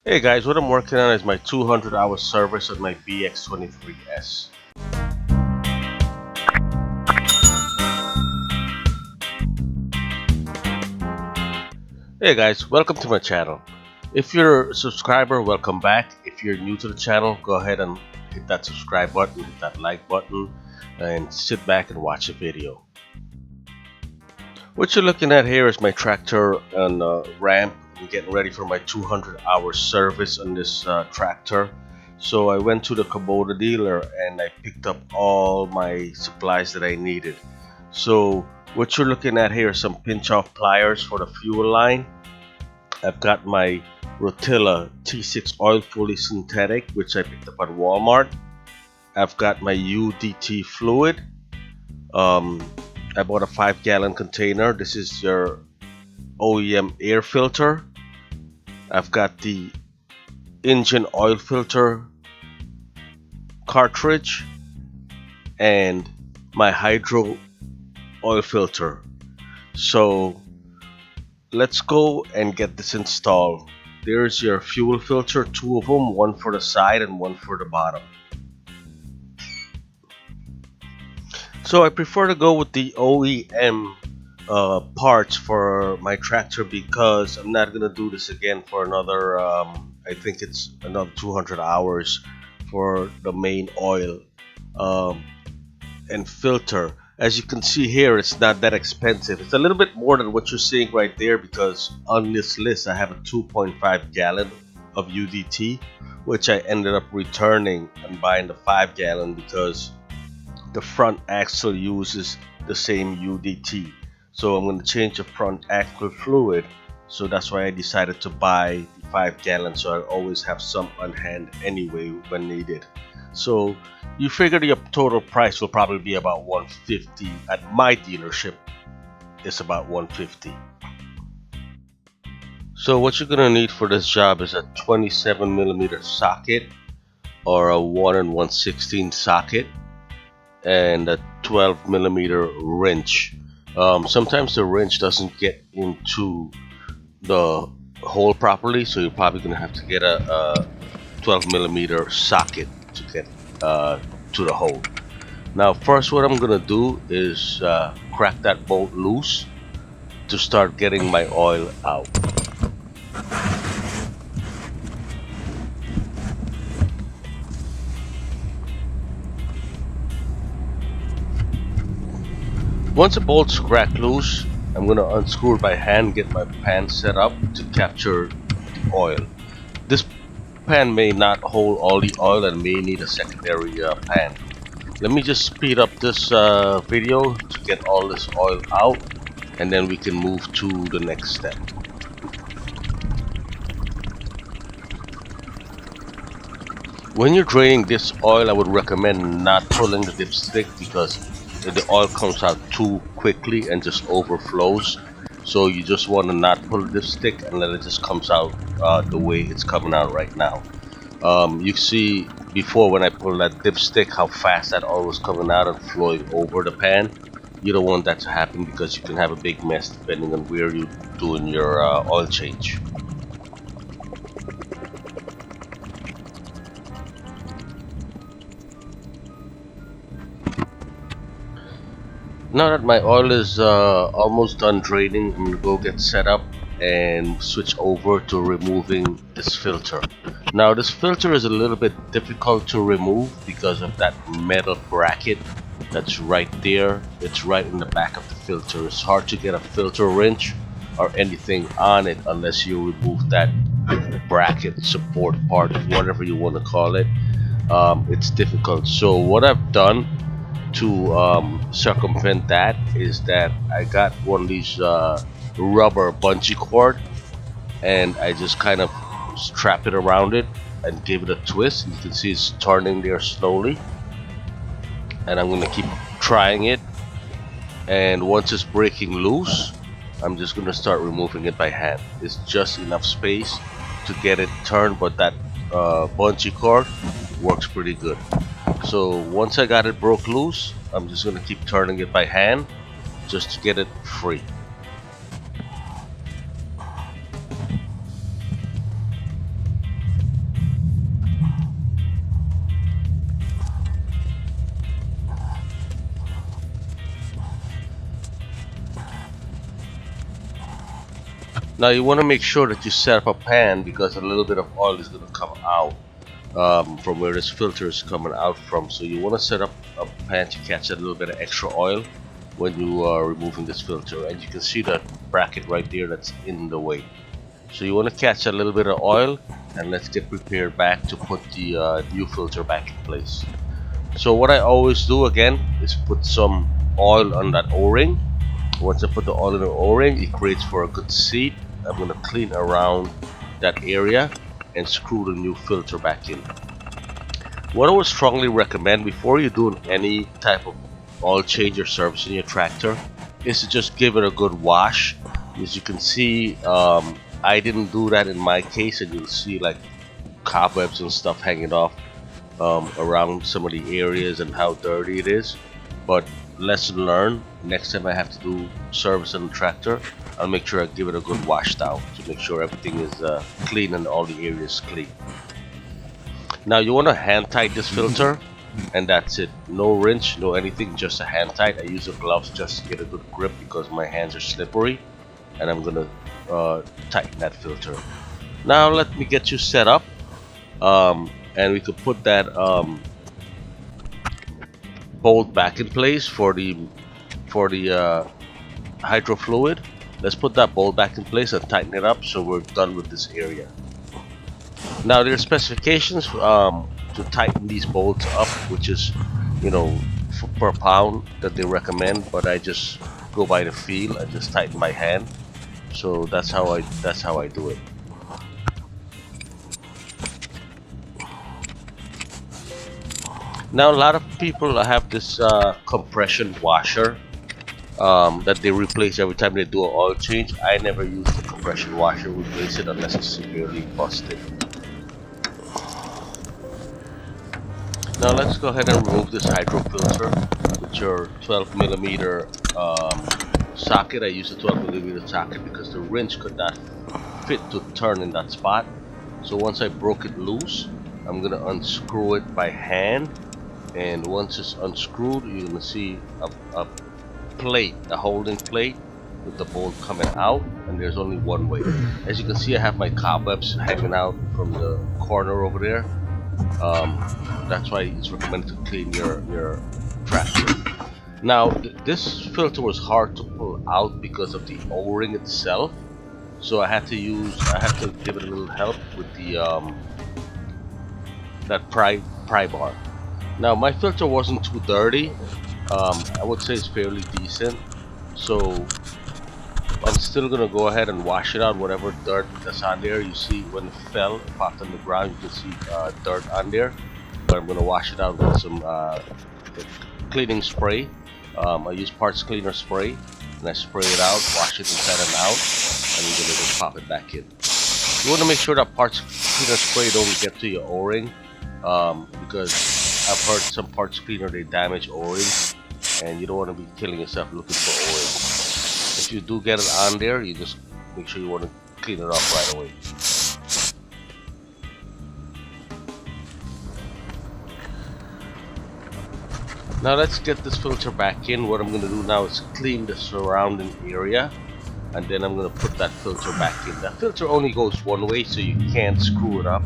Hey guys, what I'm working on is my 200-hour service on my BX23S. Hey guys, welcome to my channel. If you're a subscriber, welcome back. If you're new to the channel, go ahead and hit that subscribe button, hit that like button, and sit back and watch the video. What you're looking at here is my tractor on ramp. I'm getting ready for my 200-hour service on this tractor. So I went to the Kubota dealer and I picked up all my supplies that I needed. So what you're looking at here is some pinch-off pliers for the fuel line. I've got my Rotilla T6 oil fully synthetic, which I picked up at Walmart. I've got my UDT fluid. I bought a 5-gallon container. This is your OEM air filter. I've got the engine oil filter cartridge and my Hyro oil filter. So let's go and get this installed. There's your fuel filter, two of them, one for the side and one for the bottom. So I prefer to go with the OEM parts for my tractor because I'm not gonna do this again for another I think it's another 200 hours for the main oil and filter. As you can see here, it's not that expensive. It's a little bit more than what you're seeing right there because on this list I have a 2.5 gallon of UDT, which I ended up returning and buying the 5-gallon because the front axle uses the same UDT. So I'm going to change the front axle fluid, so that's why I decided to buy the 5-gallon, so I always have some on hand anyway when needed. So you figure the total price will probably be about $150 at my dealership. It's about $150. So what you're gonna need for this job is a 27mm socket or a 1 1/16 socket and a 12mm wrench. Sometimes the wrench doesn't get into the hole properly, so you're probably gonna have to get a 12mm socket to get to the hole. Now first what I'm gonna do is crack that bolt loose to start getting my oil out. Once the bolt's cracked loose, I'm gonna unscrew it by hand, get my pan set up to capture the oil. This pan may not hold all the oil and may need a secondary pan. Let me just speed up this video to get all this oil out, and then we can move to the next step. When you're draining this oil, I would recommend not pulling the dipstick because the oil comes out too quickly and just overflows. So you just want to not pull the dipstick and let it just comes out the way it's coming out right now. You see before when I pulled that dipstick how fast that oil was coming out and flowing over the pan. You don't want that to happen because you can have a big mess depending on where you're doing your oil change. Now that my oil is almost done draining, I'm gonna go get set up and switch over to removing this filter. Now this filter is a little bit difficult to remove because of that metal bracket that's right there. It's right in the back of the filter. It's hard to get a filter wrench or anything on it unless you remove that bracket support part, whatever you want to call it. It's difficult. So what I've done to circumvent that is that I got one of these rubber bungee cord and I just kind of strap it around it and give it a twist. You can see it's turning there slowly, and I'm gonna keep trying it, and once it's breaking loose I'm just gonna start removing it by hand. It's just enough space to get it turned, but that bungee cord works pretty good. So once I got it broke loose, I'm just gonna keep turning it by hand just to get it free. Now you want to make sure that you set up a pan because a little bit of oil is going to come out from where this filter is coming out from. So you want to set up a pan to catch a little bit of extra oil when you are removing this filter. And you can see that bracket right there that's in the way. So you want to catch a little bit of oil, and let's get prepared back to put the new filter back in place. So what I always do again is put some oil on that O-ring. Once I put the oil in the O-ring, it creates for a good seat. I'm going to clean around that area and screw the new filter back in. What I would strongly recommend before you're doing any type of oil change or service in your tractor is to just give it a good wash. As you can see, I didn't do that in my case, and you'll see like cobwebs and stuff hanging off around some of the areas and how dirty it is. But lesson learned, next time I have to do service on the tractor, I'll make sure I give it a good wash down to make sure everything is clean and all the areas clean. Now you want to hand tight this filter, and that's it. No wrench, no anything, just a hand tight. I use the gloves just to get a good grip because my hands are slippery, and I'm gonna tighten that filter. Now let me get you set up, and we could put that bolt back in place for the hydro fluid. Let's put that bolt back in place and tighten it up so we're done with this area. Now there are specifications to tighten these bolts up, which is, you know, per pound that they recommend, but I just go by the feel and just tighten my hand. So that's how I do it. Now a lot of people have this compression washer that they replace every time they do an oil change. I never use the compression washer, replace it unless it's severely busted. Now let's go ahead and remove this hydro filter with your 12mm socket. I use a 12mm socket because the wrench could not fit to turn in that spot. So once I broke it loose, I'm gonna unscrew it by hand, and once it's unscrewed, you're gonna see a plate, a holding plate with the bolt coming out, and there's only one way. As you can see, I have my cobwebs hanging out from the corner over there. That's why it's recommended to clean your tractor. Now this filter was hard to pull out because of the O-ring itself, so I had to give it a little help with the that pry bar. Now my filter wasn't too dirty. I would say it's fairly decent, so I'm still gonna go ahead and wash it out. Whatever dirt that's on there, you see when it fell, it popped on the ground, you can see dirt on there. But I'm gonna wash it out with some cleaning spray. I use parts cleaner spray, and I spray it out, wash it inside and out, and I'm gonna just pop it back in. You want to make sure that parts cleaner spray don't get to your O-ring, because I've heard some parts cleaner they damage O-rings, and you don't want to be killing yourself looking for O-rings. If you do get it on there, you just make sure you want to clean it off right away. Now let's get this filter back in. What I'm going to do now is clean the surrounding area, and then I'm going to put that filter back in. That filter only goes one way, so you can't screw it up.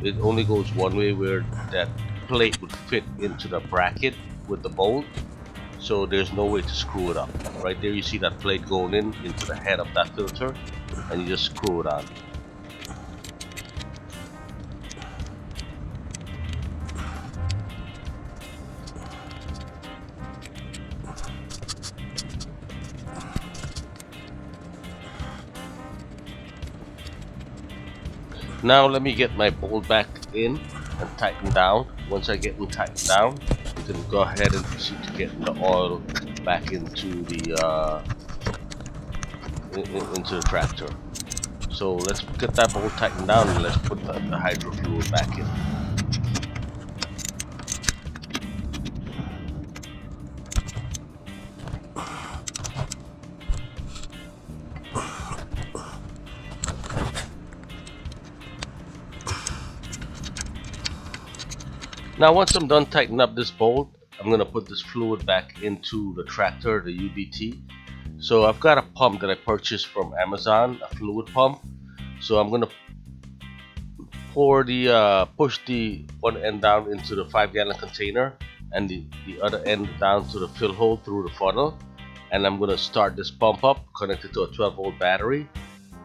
It only goes one way, where that plate would fit into the bracket with the bolt, so there's no way to screw it up. Right there you see that plate going into the head of that filter, and you just screw it on. Now let me get my bolt back in and tighten down. Once I get them tightened down, you can go ahead and proceed to get the oil back into the tractor. So let's get that bolt tightened down, and let's put the hydro fluid back in. Now once I'm done tightening up this bolt, I'm going to put this fluid back into the tractor, the UBT, So I've got a pump that I purchased from Amazon, a fluid pump. So I'm gonna push the one end down into the 5-gallon container and the other end down to the fill hole through the funnel. And I'm gonna start this pump up, connect it to a 12-volt battery,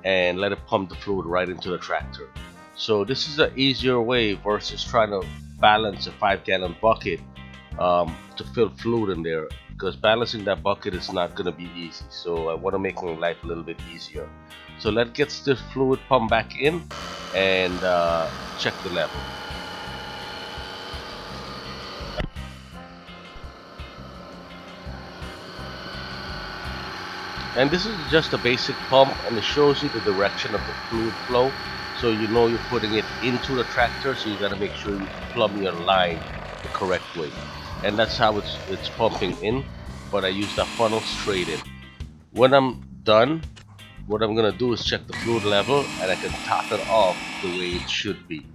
and let it pump the fluid right into the tractor. So this is an easier way versus trying to balance a 5-gallon bucket to fill fluid in there, because balancing that bucket is not going to be easy. So I want to make my life a little bit easier. So let's get this fluid pump back in and check the level. And this is just a basic pump, and it shows you the direction of the fluid flow, so you know you're putting it into the tractor. So you got to make sure you plumb your line the correct way, and that's how it's pumping in. But I use the funnel straight in. When I'm done, what I'm gonna do is check the fluid level, and I can top it off the way it should be.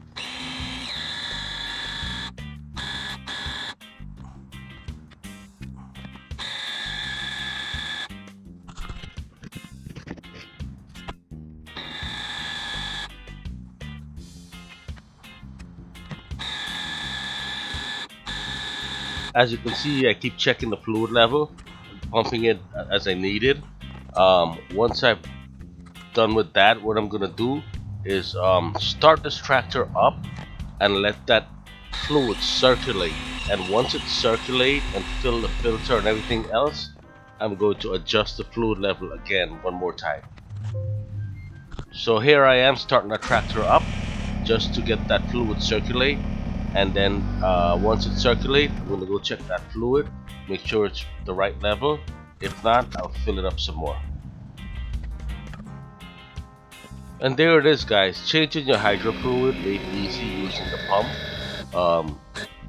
As you can see, I keep checking the fluid level, pumping it as I need it. Once I've done with that, what I'm gonna do is start this tractor up and let that fluid circulate. And once it circulates and fill the filter and everything else, I'm going to adjust the fluid level again one more time. So here I am starting the tractor up just to get that fluid circulate, and then once it circulates, I'm going to go check that fluid, make sure it's the right level. If not, I'll fill it up some more. And there it is, guys. Changing your hydro fluid made easy using the pump.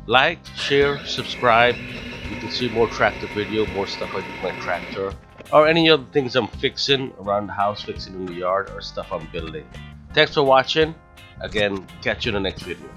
Like, share, subscribe. You can see more tractor video, more stuff I do with my tractor, or any other things I'm fixing around the house, fixing in the yard, or stuff I'm building. Thanks for watching. Again, catch you in the next video.